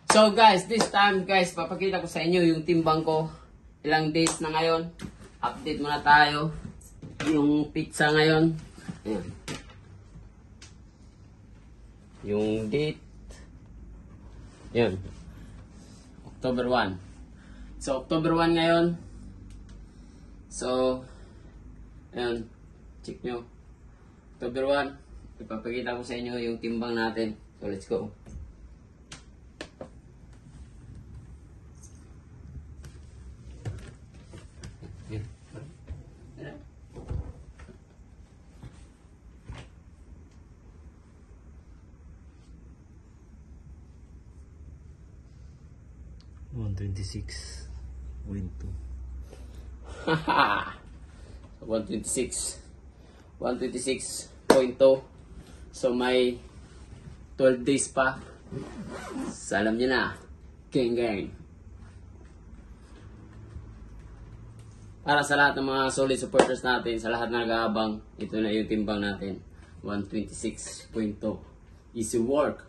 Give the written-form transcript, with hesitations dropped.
So guys, this time guys, papakita ko sa inyo yung timbang ko. Ilang days na ngayon. Update muna tayo. Yung pizza ngayon. Ayan. Yung date. Ayan. October 1. So, October 1 ngayon. So, ayan. Check nyo. October 1. Ipapakita ko sa inyo yung timbang natin. So, let's go. Ayan. 126.2. 126.2. So may 12 days pa. So, alam niyo na. Gang. Para sa lahat ng mga solid supporters natin, sa lahat na nag-aabang, ito na yung timbang natin. 126.2. Easy work.